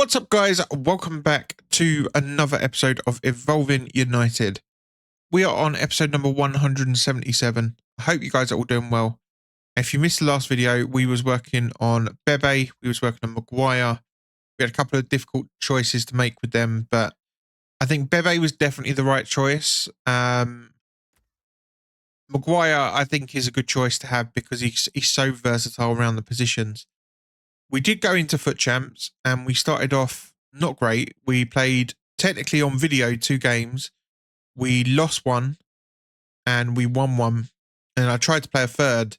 What's up, guys? Welcome back to another episode of Evolving United. We are on episode number 177. I hope you guys are all doing well. If you missed the last video, we was working on Bebe, we was working on Maguire. We had a couple of difficult choices to make with them, but I think Bebe was definitely the right choice. Maguire, I think, is a good choice to have because he's so versatile around the positions. We did go into Foot Champs and we started off not great. We played technically on video 2 games. We lost one and we won one. And I tried to play a third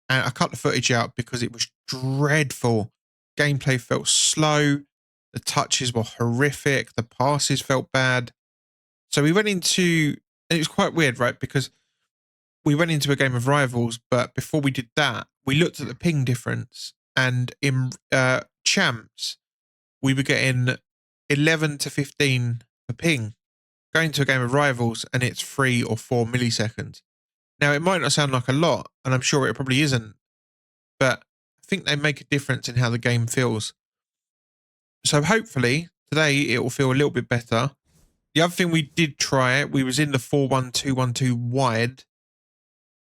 and I cut the footage out because it was dreadful. Gameplay felt slow. The touches were horrific. The passes felt bad. So we went into, and it was quite weird, right? Because we went into a game of rivals, but before we did that, we looked at the ping difference. And in champs, we were getting 11 to 15 per ping. Going to a game of rivals, and it's 3 or 4 milliseconds. Now, it might not sound like a lot, and I'm sure it probably isn't, but I think they make a difference in how the game feels. So hopefully, today it will feel a little bit better. The other thing we did try, we was in the 4-1-2-1-2 wide.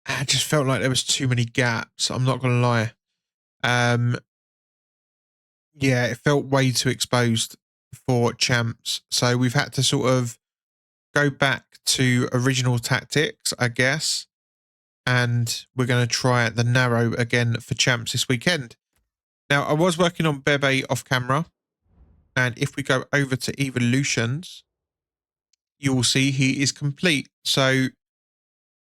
I just felt like there was too many gaps. I'm not going to lie. Yeah, it felt way too exposed for champs. So we've had to sort of go back to original tactics, I guess. And we're going to try the narrow again for champs this weekend. Now, I was working on Bebe off camera. And if we go over to evolutions, you will see he is complete. So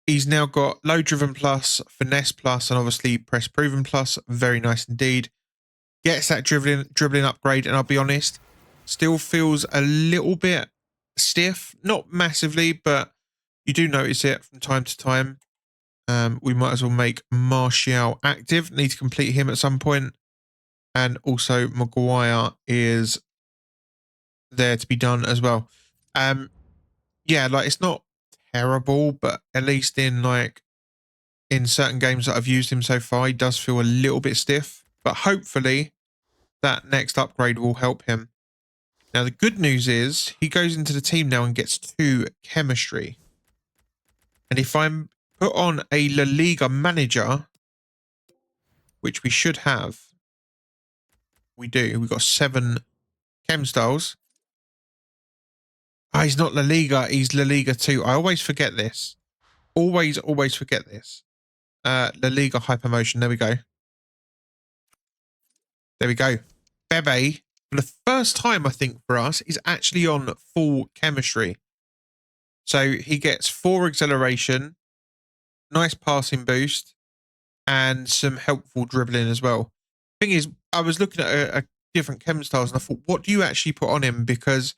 he's now got low driven plus, finesse plus, and obviously press proven plus. Very nice indeed. Gets that dribbling upgrade, and I'll be honest, still feels a little bit stiff. Not massively, but you do notice it from time to time. We might as well make Martial active. Need to complete him at some point. And also Maguire is there to be done as well. Yeah, like it's not terrible, but at least in certain games that I've used him so far, he does feel a little bit stiff. But hopefully that next upgrade will help him. Now, the good news is he goes into the team now and gets 2 chemistry. And if I'm put on a La Liga manager, which we should have, we do. We've got 7 chem styles. He's not La Liga. He's La Liga 2. I always forget this. Always forget this. La Liga Hypermotion. There we go. There we go. Bebe, for the first time, I think, for us, is actually on full chemistry. So he gets 4 acceleration, nice passing boost, and some helpful dribbling as well. Thing is, I was looking at a different chem styles and I thought, what do you actually put on him? Because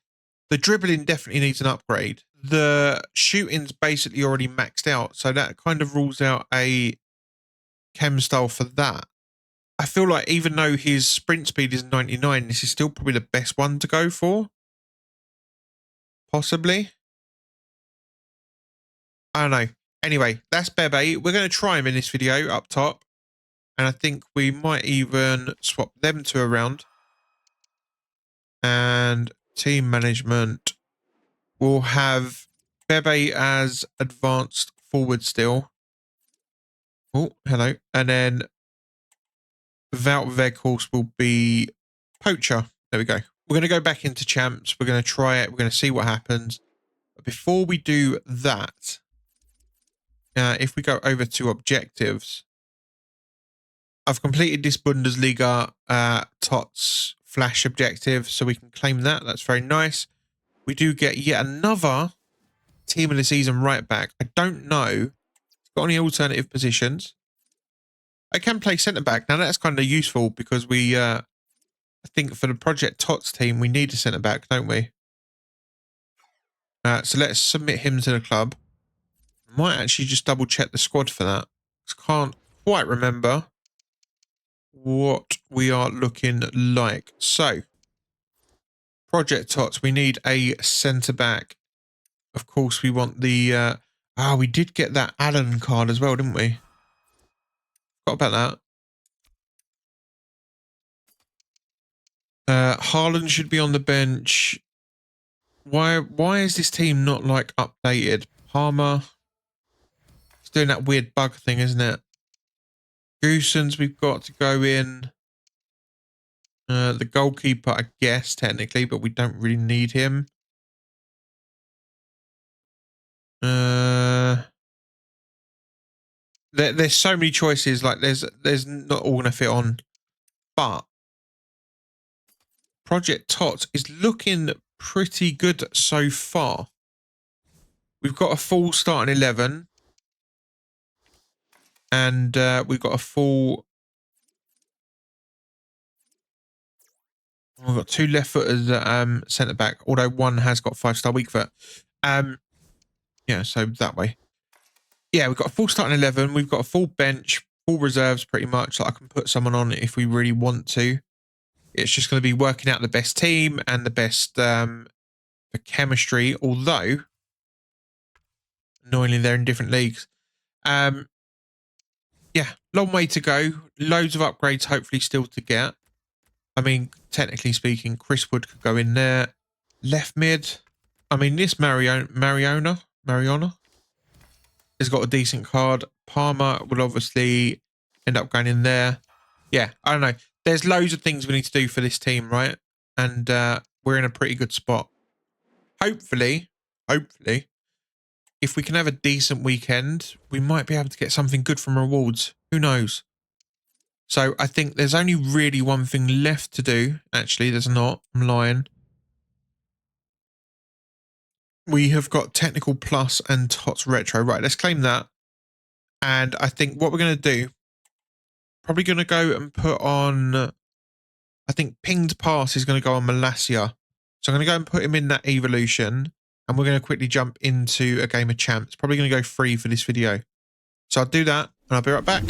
the dribbling definitely needs an upgrade. The shooting's basically already maxed out, so that kind of rules out a chem style for that. I feel like even though his sprint speed is 99, this is still probably the best one to go for. Possibly. I don't know. Anyway, that's Bebe. We're going to try him in this video up top. And I think we might even swap them 2 around. And team management. We'll have Bebe as advanced forward still. Oh, hello. And then Wout Weghorst will be poacher. There we go. We're going to go back into champs. We're going to try it. We're going to see what happens. But before we do that, if we go over to objectives, I've completed this Bundesliga TOTS flash objective, so we can claim that. That's very nice. We do get yet another team of the season right back. I don't know. Got any alternative positions? I can play centre back. Now that's kind of useful because we, I think for the Project TOTS team, we need a centre back, don't we? So let's submit him to the club. Might actually just double check the squad for that. I can't quite remember what we are looking like. So, Project TOTS, we need a centre back. Of course, we want the... we did get that Allen card as well, didn't we? Forgot about that. Haaland should be on the bench. Why is this team not like updated? Palmer. It's doing that weird bug thing, isn't it? Goosens, we've got to go in. The goalkeeper, I guess, technically, but we don't really need him. There's so many choices. Like there's not all gonna fit on, but Project TOTS is looking pretty good so far. We've got a full starting 11, and we've got a full. We've got 2 left footers at centre back, although one has got 5-star weak foot. Yeah, so that way. Yeah, we've got a full starting 11. We've got a full bench, full reserves pretty much. So I can put someone on if we really want to. It's just going to be working out the best team and the best for chemistry, although annoyingly they're in different leagues. Yeah, long way to go. Loads of upgrades hopefully still to get. I mean, technically speaking, Chris Wood could go in there. Left mid. I mean, this Mariona has got a decent card. Palmer will obviously end up going in there. Yeah, I don't know. There's loads of things we need to do for this team, right? And we're in a pretty good spot. Hopefully, if we can have a decent weekend, we might be able to get something good from rewards. Who knows? So I think there's only really one thing left to do. Actually, there's not. I'm lying. We have got Technical Plus and TOTS Retro. Right, let's claim that. And I think what we're going to do, probably going to go and put on, I think Pinged Pass is going to go on Malasia. So I'm going to go and put him in that evolution. And we're going to quickly jump into a game of champs. Probably going to go free for this video. So I'll do that and I'll be right back.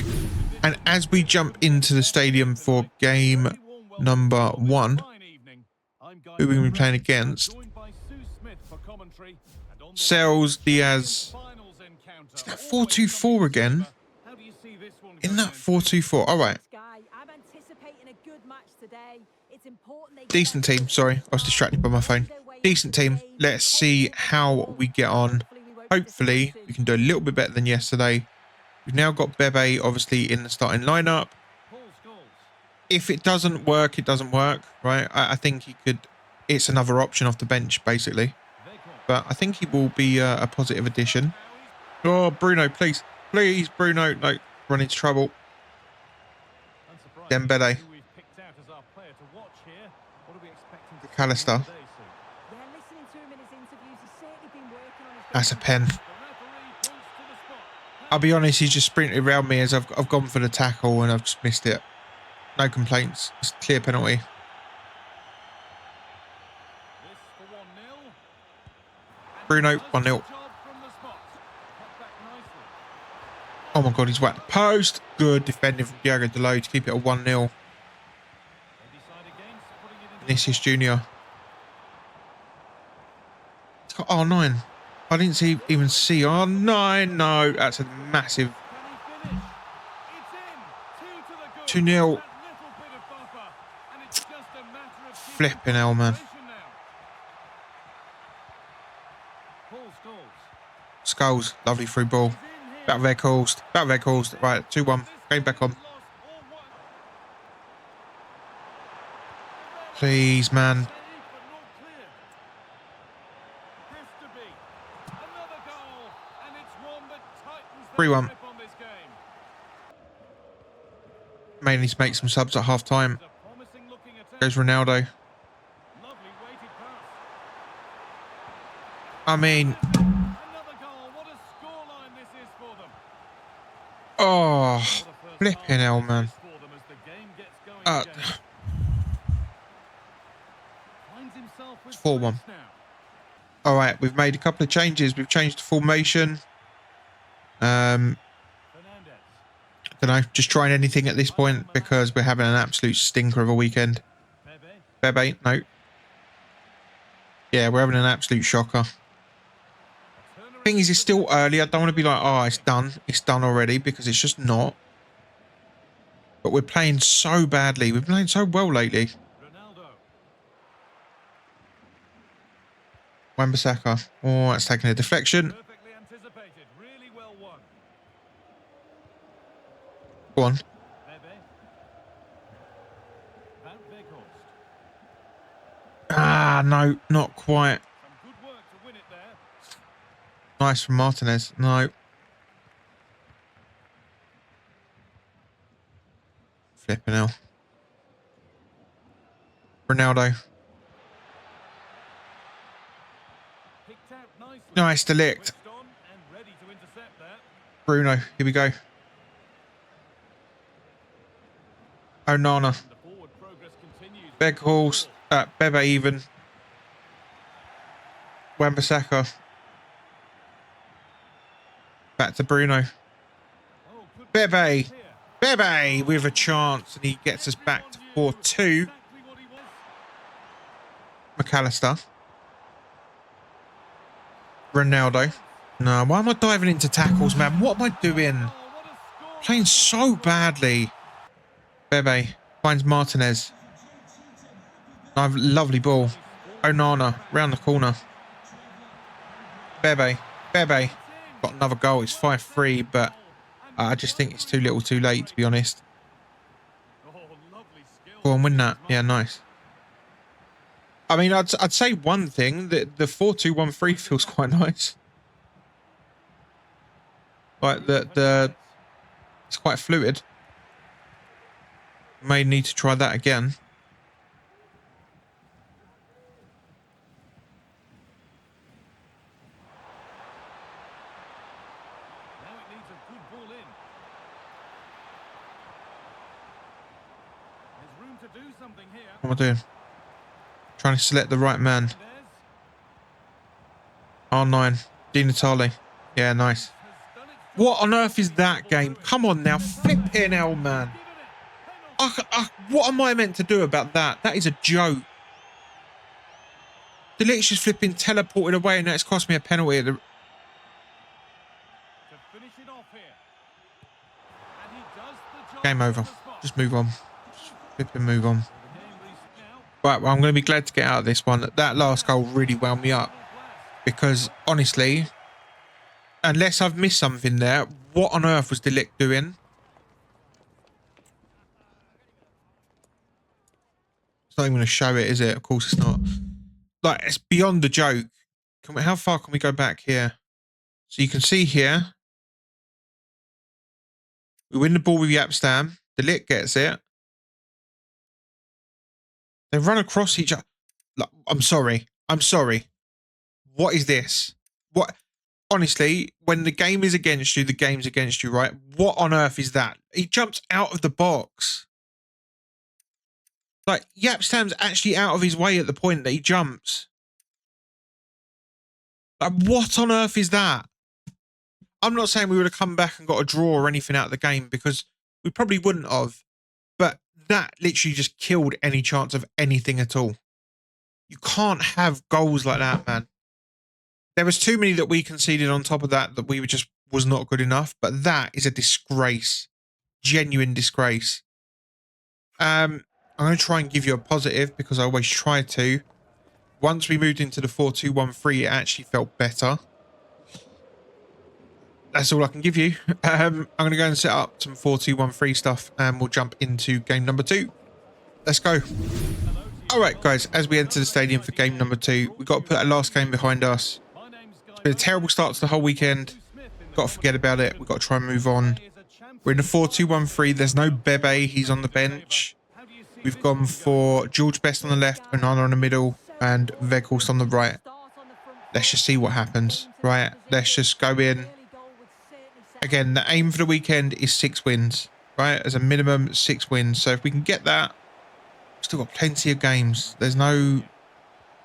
And as we jump into the stadium for game number 1, who we're going to be playing against? Sales, Diaz. Is that 4-2-4 again? In that 4-2-4. All right. Decent team. Sorry, I was distracted by my phone. Decent team. Let's see how we get on. Hopefully, we can do a little bit better than yesterday. We've now got Bebe, obviously, in the starting lineup. If it doesn't work, it doesn't work, right? I think he could... It's another option off the bench, basically. But I think he will be a positive addition. Oh, Bruno, please. Please, Bruno. No, run into trouble. Dembele. McAllister. That's a pen. I'll be honest, he's just sprinted around me as I've gone for the tackle and I've just missed it. No complaints. It's a clear penalty. Bruno, 1-0. Oh my God, he's whacked the post. Good defending from Diego Dalot to keep it a 1-0. Vinicius Jr. It's got R9. I didn't even see R9. No, that's a massive 2-0. Flipping hell, man. Skulls, lovely through ball. Back there caused. Right, 2-1. Game back on. Please, man. 3-1. May need to make some subs at half time. Goes Ronaldo. I mean... Oh, flipping hell, man. 4-1. All right, we've made a couple of changes. We've changed the formation. Don't know, just trying anything at this point because we're having an absolute stinker of a weekend. Bebe, no. Yeah, we're having an absolute shocker. Thing is, it's still early. I don't want to be like, oh, it's done. It's done already, because it's just not. But we're playing so badly. We're playing so well lately. Wan-Bissaka. Oh, that's taking a deflection. Go on. Ah, no, not quite. Nice from Martinez. No. Flipping hell. Ronaldo. Nice delict. Bruno, here we go. Onana. Weghorst. Bebe even. Wan-Bissaka. Back to Bruno. Bebe. Bebe with a chance, and he gets us back to 4-2. McAllister. Ronaldo. No, why am I diving into tackles, man? What am I doing? Playing so badly. Bebe finds Martinez. Lovely ball. Onana round the corner. Bebe. Bebe. Got another goal. It's 5-3, but I just think it's too little too late, to be honest. Go on, win that. Yeah, nice. I mean, I'd say one thing, that the 4-2-1-3 feels quite nice. Like, it's quite fluid. May need to try that again. What am I doing? Trying to select the right man. R9. Di Natale. Yeah, nice. What on earth is that game? Come on now. Flipping hell, man. What am I meant to do about that? That is a joke. The Delict's just flipping teleported away, and that's cost me a penalty. Game over. Just move on. Just flipping move on. Right, well, I'm going to be glad to get out of this one. That last goal really wound me up. Because, honestly, unless I've missed something there, what on earth was Delict doing? It's not even going to show it, is it? Of course it's not. Like, it's beyond the joke. How far can we go back here? So you can see here. We win the ball with Yapstam. Delict gets it. They run across each other. I'm sorry. I'm sorry. What is this? What? Honestly, when the game is against you, the game's against you, right? What on earth is that? He jumps out of the box. Like, Yapstam's actually out of his way at the point that he jumps. Like, what on earth is that? I'm not saying we would have come back and got a draw or anything out of the game, because we probably wouldn't have. But that literally just killed any chance of anything at all. You can't have goals like that, man. There was too many that we conceded on top of that we were just was not good enough. But that is a disgrace. Genuine disgrace. I'm going to try and give you a positive, because I always try to. Once we moved into the 4-2-1-3, it actually felt better. That's all I can give you. I'm going to go and set up some 4-2-1-3 stuff, and we'll jump into game number 2. Let's go. All right, guys, as we enter the stadium for game number 2, we've got to put that last game behind us. It's been a terrible start to the whole weekend. Got to forget about it. We've got to try and move on. We're in a 4-2-1-3. There's no Bebe. He's on the bench. We've gone for George Best on the left, Onana in the middle, and Weghorst on the right. Let's just see what happens, right? Let's just go in. Again, the aim for the weekend is 6 wins, right? As a minimum, 6 wins. So if we can get that, we've still got plenty of games. There's no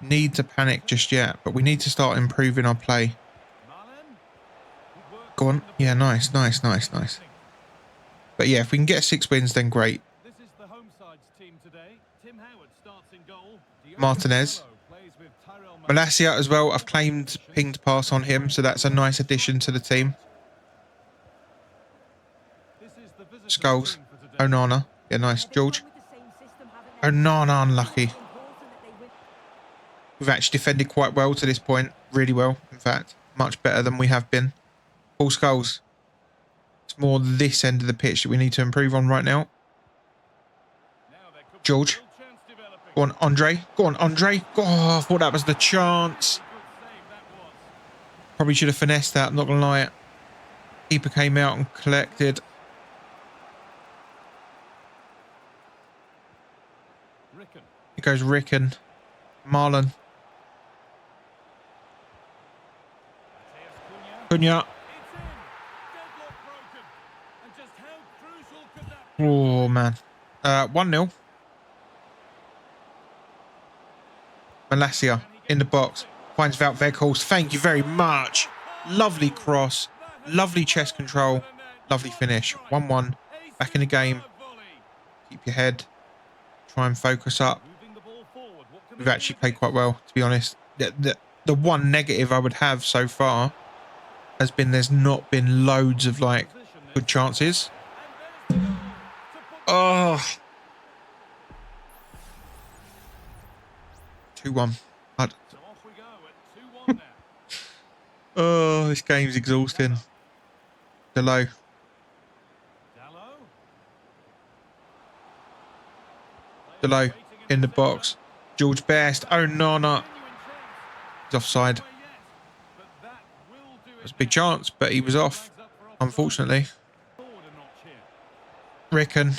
need to panic just yet, but we need to start improving our play. Go on. Yeah, nice. But yeah, if we can get 6 wins, then great. Martinez. Malacia as well. I've claimed pinged pass on him, so that's a nice addition to the team. Skulls. Onana. Yeah, nice. George. Onana unlucky. We've actually defended quite well to this point. Really well, in fact. Much better than we have been. Full skulls. It's more this end of the pitch that we need to improve on right now. George. Go on, Andre. Go on, Andre. Oh, I thought that was the chance. Probably should have finessed that, I'm not going to lie. Keeper came out and collected. Here goes Ricken. Marlon. Cunha. Oh, man. 1-0. Malacia in the box. Finds Wout Weghorst. Thank you very much. Lovely cross. Lovely chest control. Lovely finish. 1-1. Back in the game. Keep your head. Try and focus up. We've actually played quite well, to be honest. The one negative I would have so far has been there's not been loads of, like, good chances. Oh. 2-1. Oh, this game's exhausting. Below. Below. In the box. George Best. Oh, no. He's offside. It was a big chance, but he was off, unfortunately. Ricken.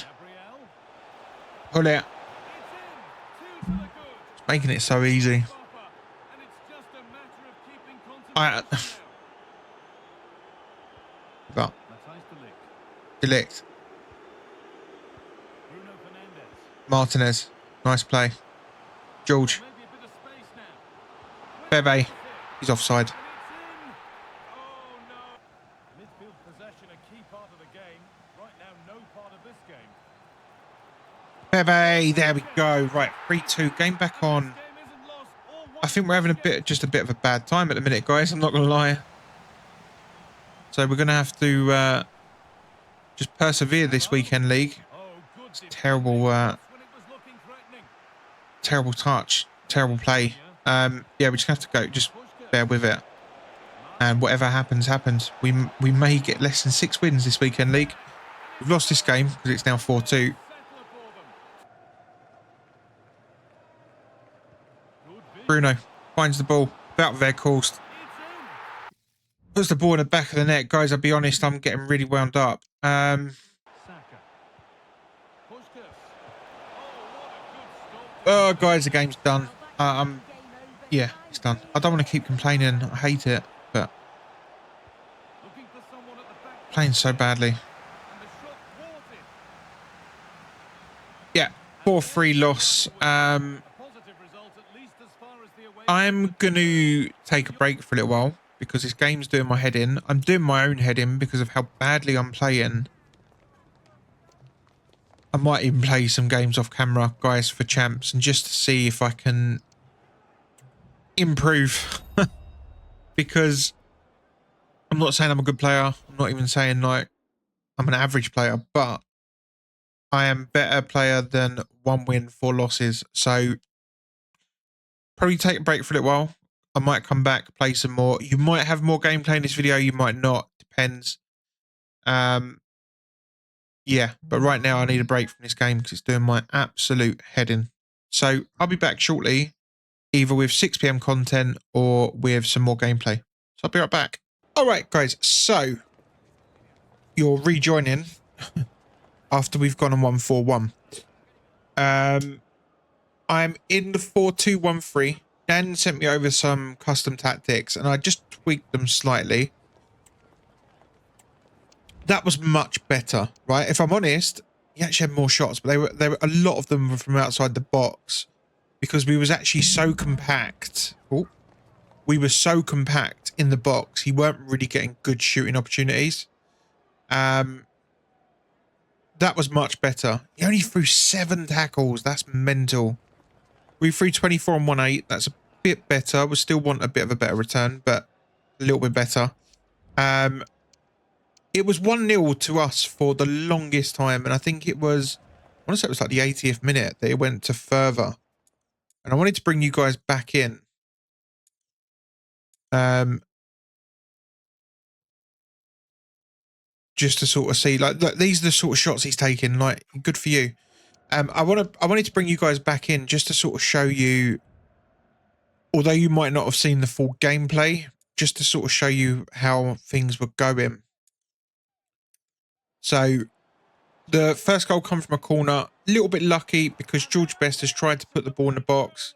Pull it. It's making it so easy. But Delict. Martinez. Nice play. George. Bebe. He's offside. Bebe. There we go. Right. 3-2. Game back on. I think we're having just a bit of a bad time at the minute, guys. I'm not going to lie. So we're going to have to just persevere this weekend league. It's terrible, terrible touch, terrible play. Yeah, we just have to go. Just bear with it, and whatever happens, happens. We may get less than 6 wins this weekend league. We've lost this game because it's now 4-2. Bruno finds the ball. Wout Weghorst puts the ball in the back of the net. Guys, I'll be honest, I'm getting really wound up. Oh, guys, the game's done. Yeah, it's done. I don't want to keep complaining. I hate it, but playing so badly. Yeah, 4-3 loss. I'm going to take a break for a little while because this game's doing my head in. I'm doing my own head in because of how badly I'm playing. I might even play some games off camera, guys, for champs and just to see if I can improve. Because I'm not saying I'm a good player. I'm not even saying, like, I'm an average player, but I am a better player than 1 win, 4 losses. So probably take a break for a little while. I might come back, play some more. You might have more gameplay in this video. You might not. Depends. Yeah, but right now I need a break from this game because it's doing my absolute head in. So I'll be back shortly, either with 6 PM content or with some more gameplay. So I'll be right back. All right, guys. So you're rejoining after we've gone on 1-4-1. I'm in the 4-2-1-3. Dan sent me over some custom tactics and I just tweaked them slightly. That was much better, right? If I'm honest, he actually had more shots, but they were a lot of them were from outside the box because we was actually so compact. Oh, we were so compact in the box. He weren't really getting good shooting opportunities. That was much better. He only threw 7 tackles. That's mental. We threw 24 on 1-8. That's a bit better. We still want a bit of a better return, but a little bit better. It was 1-0 to us for the longest time, and I think it was, I want to say it was like the 80th minute that it went to further. And I wanted to bring you guys back in Just to sort of see, like, these are the sort of shots he's taking. Like, good for you. I wanted to bring you guys back in just to sort of show you, although you might not have seen the full gameplay, just to sort of show you how things were going. So the first goal come from a corner, a little bit lucky because George Best has tried to put the ball in the box.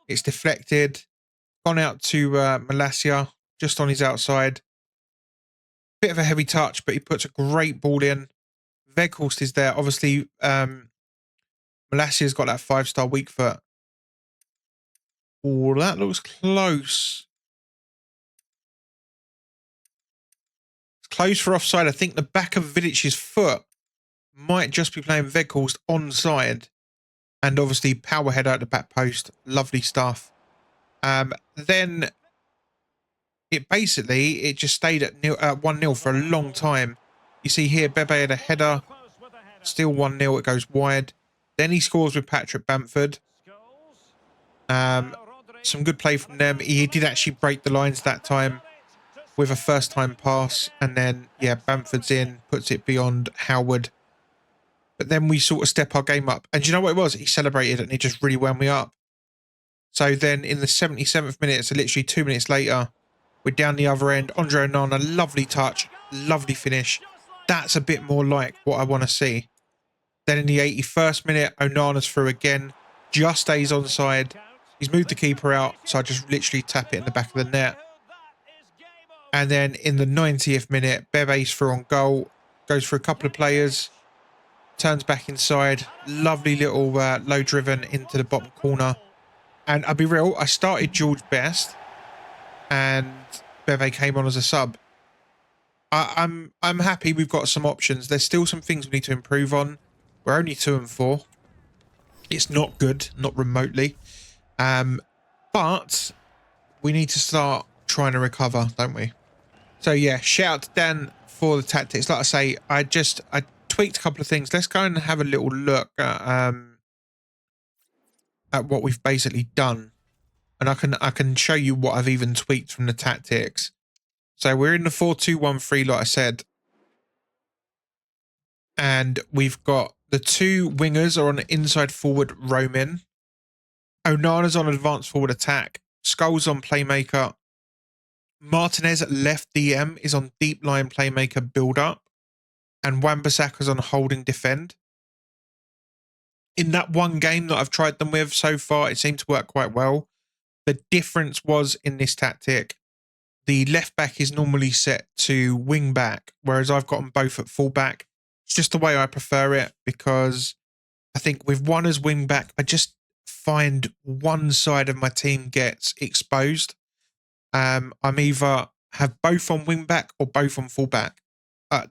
It's deflected, gone out to Malacia just on his outside. Bit of a heavy touch, but he puts a great ball in. Weghorst is there. Obviously, Malacia's got that 5-star weak foot. Oh, that looks close. It's close for offside. I think the back of Vidic's foot might just be playing Weghorst onside. And obviously, power header at the back post. Lovely stuff. Then it just stayed at 1-0 for a long time. You see here, Bebe had a header. Still 1-0. It goes wide. Then he scores with Patrick Bamford. Some good play from them. He did actually break the lines that time with a first-time pass. And then, yeah, Bamford's in, puts it beyond Howard. But then we sort of step our game up. And do you know what it was? He celebrated and he just really wound me up. So then in the 77th minute, so literally 2 minutes later, we're down the other end. Andre Onana, lovely touch, lovely finish. That's a bit more like what I want to see. Then in the 81st minute, Onana's through again. Just stays onside. He's moved the keeper out, so I just literally tap it in the back of the net. And then in the 90th minute, Bebe's through on goal. Goes for a couple of players. Turns back inside. Lovely little low driven into the bottom corner. And I'll be real, I started George Best. And Bebe came on as a sub. I'm happy we've got some options. There's still some things we need to improve on. We're only 2 and 4. It's not good, not remotely. But we need to start trying to recover, don't we? So yeah, shout out to Dan for the tactics. Like I say, I tweaked a couple of things. Let's go and have a little look at what we've basically done. And I can show you what I've even tweaked from the tactics. So we're in the 4-2-1-3, like I said. And we've got the 2 wingers are on the inside forward roaming. Onana's on advanced forward attack. Scholes on playmaker. Martinez at left DM is on deep line playmaker build up. And Wan-Bissaka's on holding defend. In that one game that I've tried them with so far, it seemed to work quite well. The difference was in this tactic, the left back is normally set to wing back, whereas I've got them both at full back. It's just the way I prefer it, because I think with one as wing back, I just find one side of my team gets exposed. I'm either have both on wing back or both on full back.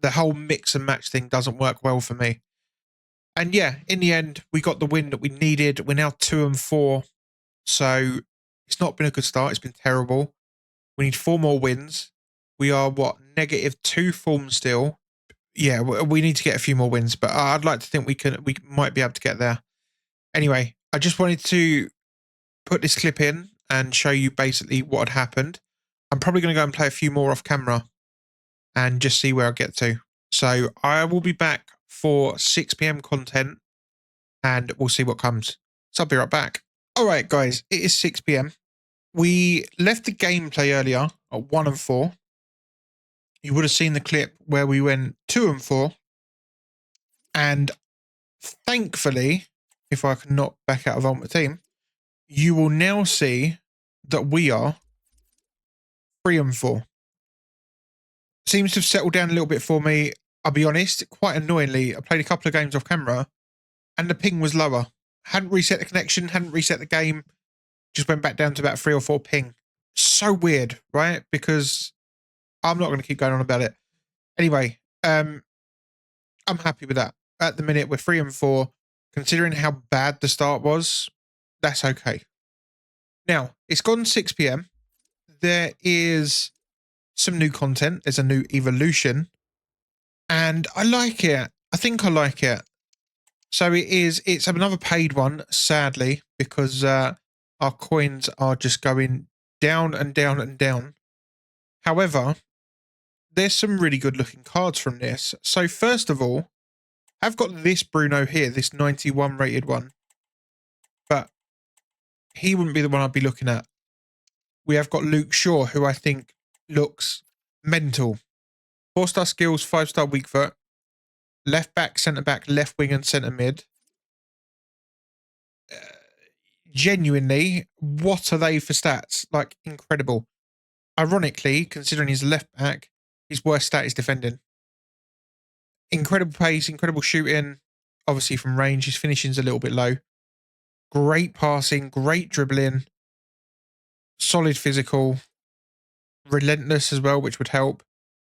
The whole mix and match thing doesn't work well for me. And yeah, in the end, we got the win that we needed. We're now 2 and 4. So it's not been a good start. It's been terrible. We need 4 more wins. We are, what, -2 form still. Yeah, we need to get a few more wins, but I'd like to think we might be able to get there. Anyway, I just wanted to put this clip in and show you basically what had happened. I'm probably going to go and play a few more off camera and just see where I get to. So I will be back for 6 PM content and we'll see what comes. So I'll be right back. All right, guys, it is 6 PM. We left the gameplay earlier at 1 and 4. You would have seen the clip where we went 2 and 4. And thankfully, if I can not back out of Ultimate Team, you will now see that we are 3 and 4. Seems to have settled down a little bit for me. I'll be honest, quite annoyingly, I played a couple of games off camera and the ping was lower. Hadn't reset the connection, hadn't reset the game. Just went back down to about 3 or 4 ping. So weird, right? Because I'm not going to keep going on about it. Anyway, I'm happy with that. At the minute, we're 3 and 4. Considering how bad the start was, that's okay. Now, it's gone 6 PM. There is some new content. There's a new evolution. And I like it. I think I like it. So it's another paid one, sadly, because our coins are just going down and down and down. However, there's some really good looking cards from this. So first of all, I've got this Bruno here, this 91 rated one. But he wouldn't be the one I'd be looking at. We have got Luke Shaw, who I think looks mental. 4-star skills, 5-star weak foot. Left back, centre back, left wing and centre mid. Genuinely, what are they for stats? Like, incredible. Ironically, considering he's left back, his worst stat is defending. Incredible pace, incredible shooting. Obviously from range, his finishing's a little bit low. Great passing, great dribbling. Solid physical. Relentless as well, which would help.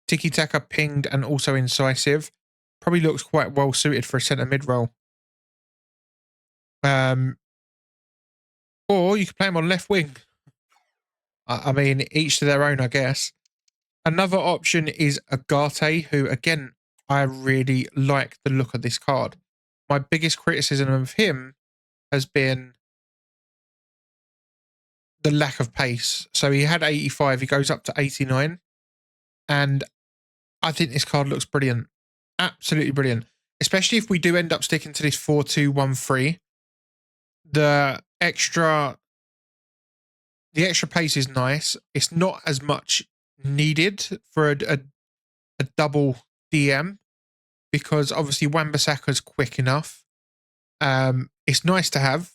Tiki-taka, pinged, and also incisive. Probably looks quite well suited for a centre mid role. Or you could play him on left wing. I mean, each to their own, I guess. Another option is Agate, who, again, I really like the look of this card. My biggest criticism of him has been the lack of pace. So he had 85, he goes up to 89. And I think this card looks brilliant. Absolutely brilliant. Especially if we do end up sticking to this 4-2-1-3. The extra pace is nice. It's not as much needed for a double DM because obviously Wan-Bissaka's quick enough. It's nice to have.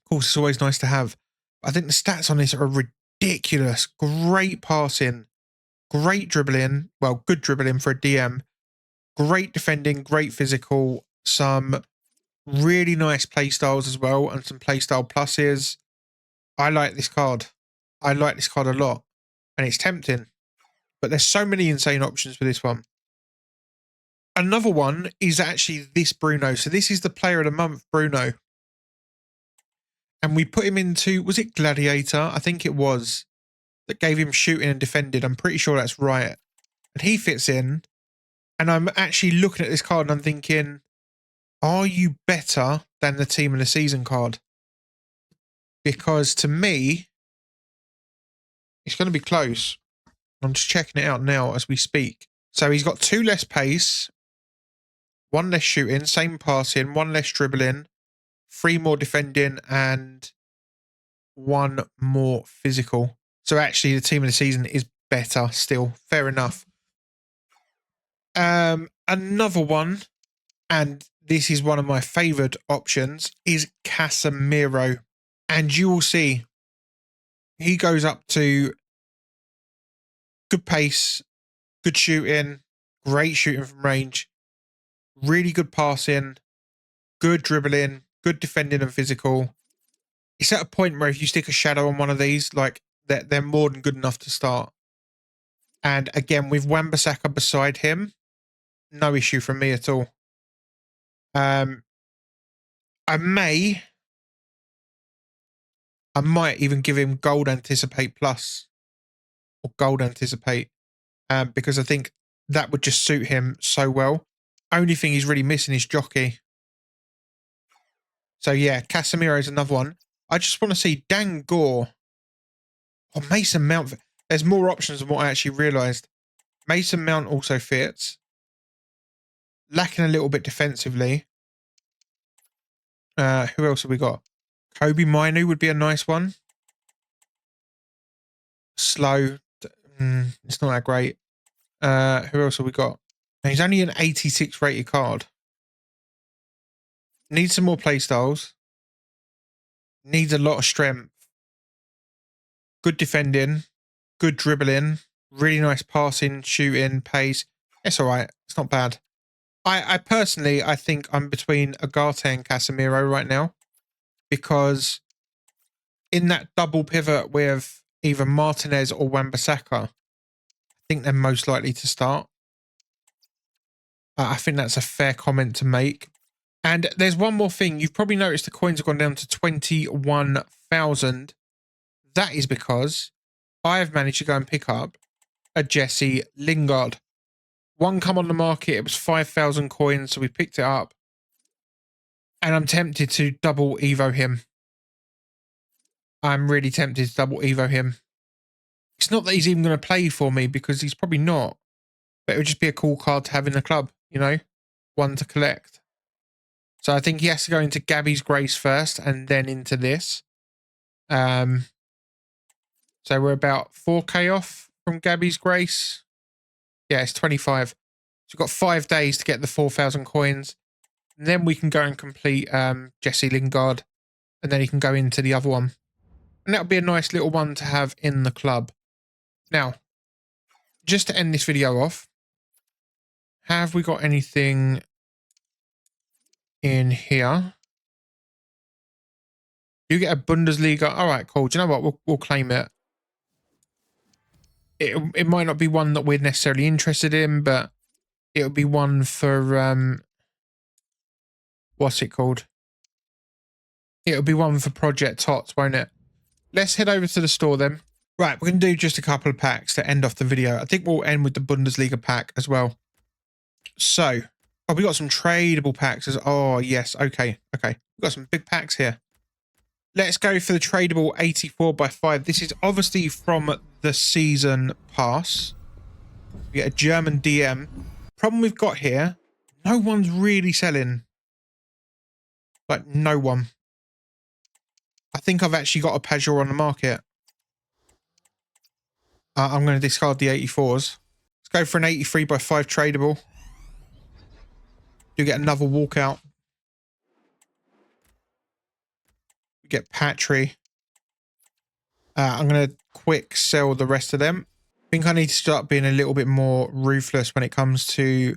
Of course, it's always nice to have. I think the stats on this are ridiculous. Great passing, great dribbling. Well, good dribbling for a DM. Great defending, great physical. Some really nice play styles as well, and some play style pluses. I like this card. I like this card a lot, and it's tempting. But there's so many insane options for this one. Another one is actually this Bruno. So this is the Player of the Month, Bruno. And we put him into, was it Gladiator? I think it was. That gave him shooting and defended. I'm pretty sure that's right. And he fits in. And I'm actually looking at this card and I'm thinking, are you better than the Team of the Season card? Because to me, it's going to be close. I'm just checking it out now as we speak. So he's got 2 less pace, 1 less shooting, same passing, 1 less dribbling, 3 more defending, and 1 more physical. So actually the Team of the Season is better still. Fair enough. Another one, and this is one of my favoured options, is Casemiro. And you will see he goes up to good pace, good shooting, great shooting from range, really good passing, good dribbling, good defending and physical. It's at a point where if you stick a shadow on one of these, like they're more than good enough to start. And again, with Wan-Bissaka beside him, no issue from me at all. I might even give him Gold Anticipate Plus or Gold Anticipate because I think that would just suit him so well. Only thing he's really missing is Jockey. So yeah, Casemiro is another one. I just want to see Dan Gore or Mason Mount. There's more options than what I actually realised. Mason Mount also fits. Lacking a little bit defensively. Who else have we got? Kobe Mainu would be a nice one. Slow. It's not that great. Who else have we got? Now, he's only an 86 rated card. Needs some more playstyles. Needs a lot of strength. Good defending. Good dribbling. Really nice passing, shooting, pace. It's all right. It's not bad. I personally, I think I'm between Agate and Casemiro right now. Because in that double pivot with either Martinez or Wan-Bissaka, I think they're most likely to start. I think that's a fair comment to make. And there's one more thing. You've probably noticed the coins have gone down to 21,000. That is because I have managed to go and pick up a Jesse Lingard. One come on the market. It was 5,000 coins, so we picked it up. And I'm tempted to double Evo him. I'm really tempted to double Evo him. It's not that he's even going to play for me because he's probably not. But it would just be a cool card to have in the club, you know? One to collect. So I think he has to go into Gabby's Grace first and then into this. So we're about 4k off from Gabby's Grace. Yeah, it's 25. So we've got 5 days to get the 4,000 coins. And then we can go and complete Jesse Lingard. And then he can go into the other one. And that'll be a nice little one to have in the club. Now, just to end this video off, have we got anything in here? You get a Bundesliga. All right, cool. Do you know what? We'll claim it. It might not be one that we're necessarily interested in, but it'll be one for what's it called? It'll be one for Project TOTS, won't it? Let's head over to the store then. Right, we're going to do just a couple of packs to end off the video. I think we'll end with the Bundesliga pack as well. So, oh, we got some tradable packs. Oh, yes. Okay. We've got some big packs here. Let's go for the tradable 84x5. This is obviously from the season pass. We get a German DM. Problem we've got here, no one's really selling. Like, no one. I think I've actually got a Pajor on the market. I'm going to discard the 84s. Let's go for an 83x5 tradable. You get another walkout. We get Patry. I'm going to quick sell the rest of them. I think I need to start being a little bit more ruthless when it comes to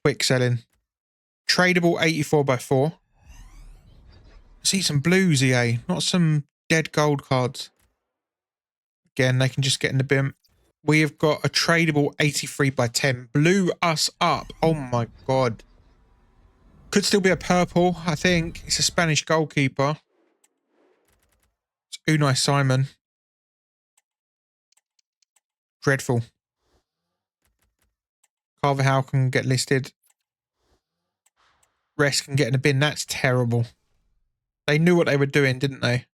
quick selling. Tradable 84x4. See some blues, EA, not some dead gold cards. Again, they can just get in the bin. We have got a tradable 83x10. Blew us up. Oh my god. Could still be a purple, I think. It's a Spanish goalkeeper. It's Unai Simon. Dreadful. Carvajal can get listed. Rest can get in the bin. That's terrible. They knew what they were doing, didn't they?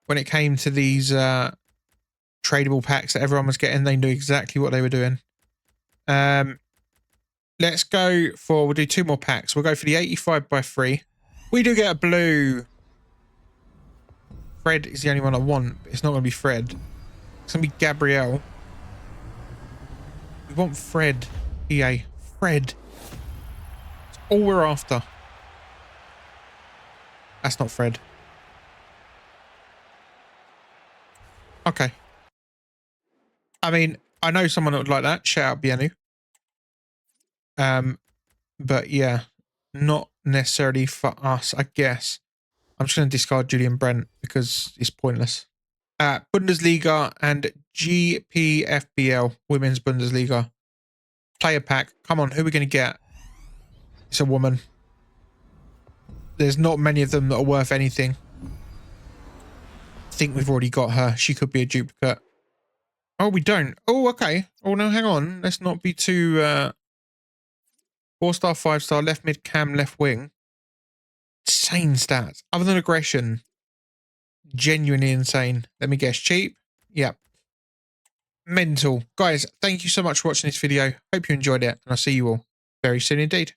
When it came to these tradable packs that everyone was getting, they knew exactly what they were doing. Let's go for, we'll do 2 more packs. We'll go for the 85x3. We do get a blue. Fred is the only one I want. But it's not going to be Fred. It's going to be Gabriel. We want Fred. EA. Fred. That's all we're after. That's not Fred. Okay. I mean, I know someone that would like that. Shout out Bienu. But yeah, not necessarily for us, I guess. I'm just going to discard Julian Brent because it's pointless. Bundesliga and GPFBL, Women's Bundesliga. Player pack. Come on, who are we going to get? It's a woman. There's not many of them that are worth anything. I think we've already got her. She could be a duplicate. Oh, we don't. Oh, okay. Oh, no, hang on. Let's not be too... 4-star, 5-star, left mid, cam, left wing. Insane stats. Other than aggression. Genuinely insane. Let me guess. Cheap? Yep. Mental. Guys, thank you so much for watching this video. Hope you enjoyed it. And I'll see you all very soon indeed.